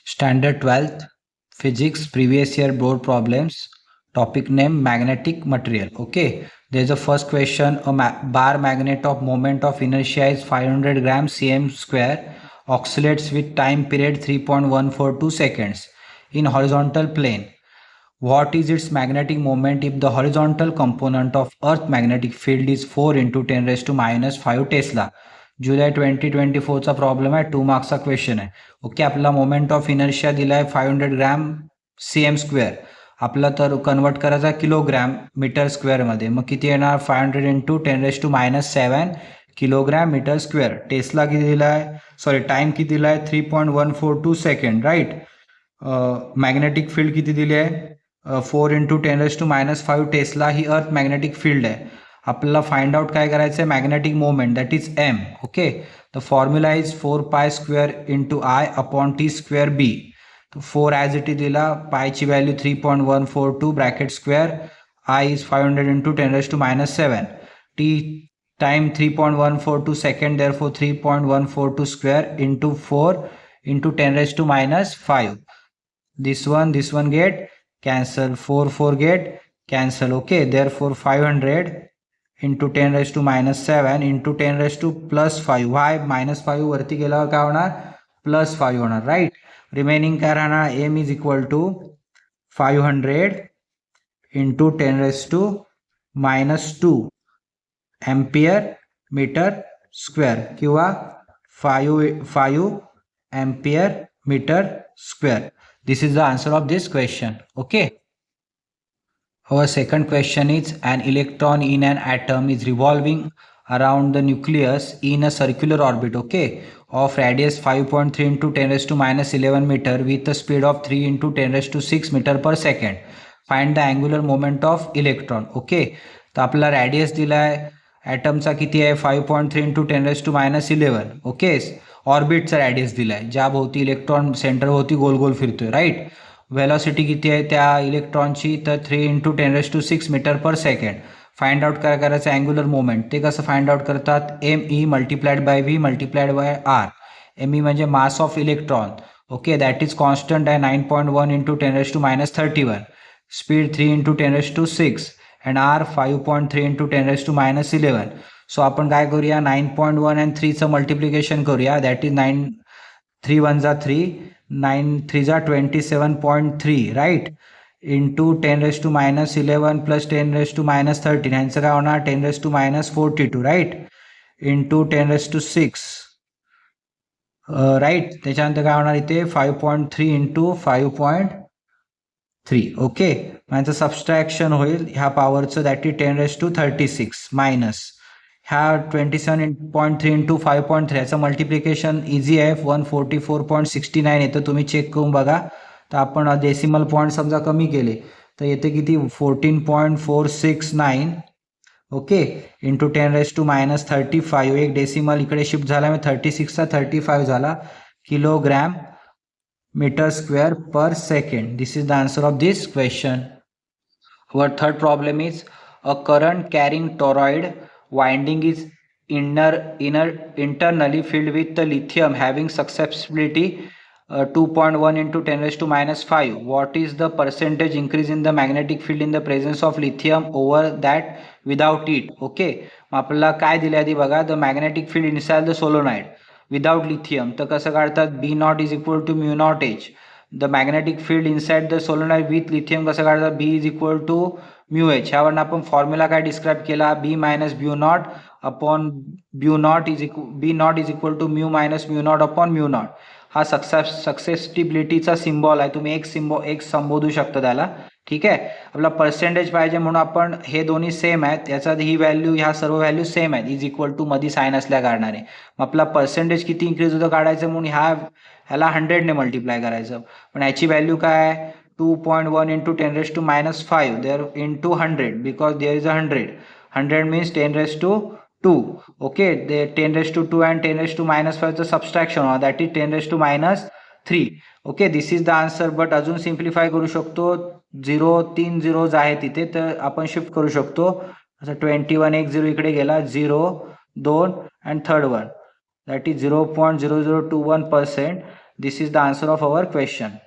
Standard 12th Physics previous year board problems. Topic name magnetic material. Okay, there's a first question. A bar magnet of moment of inertia is 500 grams cm square, oscillates with time period 3.142 seconds in horizontal plane. What is its magnetic moment if the horizontal component of Earth magnetic field is 4 into 10 raised to minus 5 Tesla? जुलै 2024चा problem आहे, 2 मार्क्सचा question आहे. Okay, आपला moment of inertia दिलाय 500 gram CM square. आपला तर convert करायचा किलोग्रॅम मीटर स्क्वेअरमध्ये. मग किती येणार? 500 into 10 raise to minus 7 kilogram metre square. Tesla किती दिलाय, सॉरी टाइम किती दिलाय? 3.142 सेकंड, राईट. मॅग्नेटिक फील्ड किती दिली आहे? 4 into 10 raise to minus 5 tesla ही अर्थ मॅग्नेटिक फील्ड आहे. आपल्याला फाइंड आउट काय करायचं आहे? Magnetic moment, that is M. Okay, the formula is 4 pi square into I upon T square B. 4 as it is दिला, पायची value 3.142 bracket square, I is 500 into 10 raise to minus 7, T time 3.142 second, therefore 3.142 square into 4 into 10 raised to minus 5. This one get cancel, 4 get cancel. Okay, therefore 500 into 10 raised to minus 7 into 10 raised to plus 5. Why? minus 5 वरती गेल्यावर काय होणार? plus 5 होणार, right. Remaining काय राहणार? m is equal to 500 into 10 raised to minus 2 ampere metre square किंवा 5 ampere metre square. This is the answer of this question. Okay. Our second question is, an electron in an atom is revolving around the nucleus in a circular orbit, okay, of radius 5.3 into 10 raised to minus 11 meter with a speed of 3 into 10 raised to 6 meter per second. Find the angular moment of electron. Okay, तर आपला radius दिलाय ॲटमचा किती आहे? 5.3 into 10 raise to minus 11. Okay, ऑर्बिटचा radius दिलाय, ज्या भोवती electron centre भोवती गोल गोल फिरतोय, राईट. व्हेलॉसिटी किती आहे त्या इलेक्ट्रॉनची? तर 3 into 10 raise to 6 metre per second. Find out काय करायचं? Angular moment. ते कसं फाइंड आउट करतात? ME multiplied by V multiplied by R. ME म्हणजे mass of electron. Okay, that is constant आहे 9.1 into 10 raise to minus 31. Speed 3 into 10 raise to 6 and R 5.3 into 10 raised to minus 11. So आपण काय करूया? 9.1 and 3 चं multiplication करूया. That is 9 3 1 जा 3, 9 3 जा 27.3, right, into 10 raise to minus 11 plus 10 raise to minus 13. ह्यांचं काय होणार? 10 raise to minus 42, right, into 10 raise to 6, right. त्याच्यानंतर काय होणार इथे? 5.3 इंटू 5.3. ओके, म्हणजे सबस्ट्रॅक्शन होईल ह्या पॉवरचं, that is 10 raise to 36 minus ह्या 27.3 इंटू 5.3. याचं मल्टिप्लिकेशन इझी आहे, 144.69 येतं. तुम्ही चेक करून बघा. तर आपण डेसिमल पॉईंट समजा कमी केले तर येते किती? 14.469. Okay, into 10 raise to minus 35. एक डेसिमल इकडे शिफ्ट झाला, मग 36चा 35 झाला kilogram meter square per second. This is the answer of this question. Our third problem is, a current carrying toroid winding is internally filled with the lithium having susceptibility 2.1 into 10 raised to minus 5. What is the percentage increase in the magnetic field in the presence of lithium over that without it? Okay, आपल्याला काय दिले आधी बघा. the magnetic field inside the solenoid without lithium. तर कसं काढतात? B not is equal to mu not H. The magnetic field inside the solenoid with lithium कसं काढतात? B is equal to mu H. ह्यावरून आपण फॉर्म्युला काय describe केला? B minus mu not upon mu not is B not is equal to mu minus mu not upon mu not. हा सक्सेसिबिलिटीचा symbol आहे. तुम्ही एक संबोधू शकता त्याला, ठीक आहे. आपला पर्सेंटेज पाहिजे म्हणून आपण हे दोन्ही सेम आहेत, याचा ही व्हॅल्यू ह्या सर्व व्हॅल्यू सेम आहेत, इज इक्वल टू मध्ये साइन असल्या कारणाने. मग आपला पर्सेंटेज किती इन्क्रीज होतं काढायचं म्हणून ह्याला 100ने मल्टिप्लाय करायचं. पण ह्याची व्हॅल्यू काय आहे? 2.1 into 10 raise to minus 5 there into 100 because there is 100 means 10 raise to 2. Okay, 10 raise to 2 and 10 raise to minus 5चं सबस्ट्रॅक्शन होणार, that is 10 raise to minus 3. Okay, this is the answer. But अजून simplify करू शकतो. 3 zeros आहे तिथे, तर आपण shift करू शकतो. असं 21 एक 0 इकडे गेला, 0 2 and third one, that is 0.0021%. This is the answer of our question.